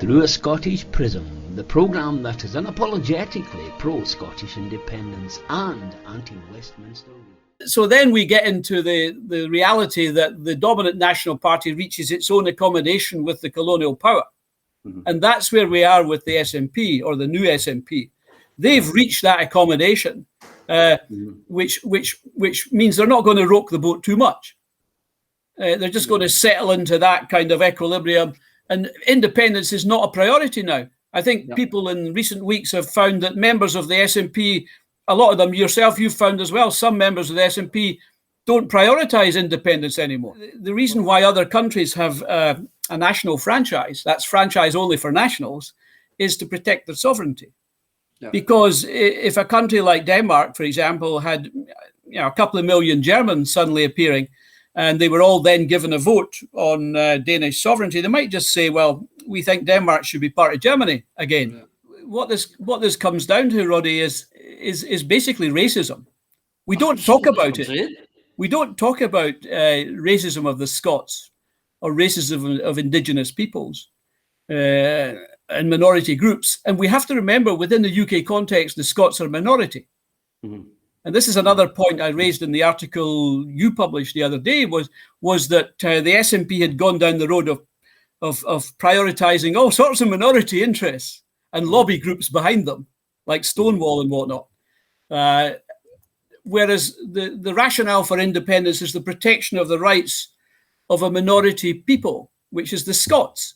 Through a Scottish Prism, the programme that is unapologetically pro-Scottish independence and anti-Westminster. So then we get into the reality that the dominant National Party reaches its own accommodation with the colonial power. Mm-hmm. And that's where we are with the SNP, or the new SNP. They've reached that accommodation, which means they're not going to rock the boat too much. They're just going to settle into that kind of equilibrium. And independence is not a priority now. I think people in recent weeks have found that members of the SNP, a lot of them, yourself, you've found as well, some members of the SNP don't prioritise independence anymore. The reason why other countries have a national franchise, that's franchise only for nationals, is to protect their sovereignty. Yeah. Because if a country like Denmark, for example, had a couple of million Germans suddenly appearing, and they were all then given a vote on Danish sovereignty, they might just say, well, we think Denmark should be part of Germany again. Yeah. What this comes down to, Roddy, is basically racism. We don't talk about it. We don't talk about racism of the Scots or racism of indigenous peoples and minority groups. And we have to remember, within the UK context, the Scots are a minority. Mm-hmm. And this is another point I raised in the article you published the other day, was that the SNP had gone down the road of prioritising all sorts of minority interests and lobby groups behind them, like Stonewall and whatnot. Whereas the rationale for independence is the protection of the rights of a minority people, which is the Scots.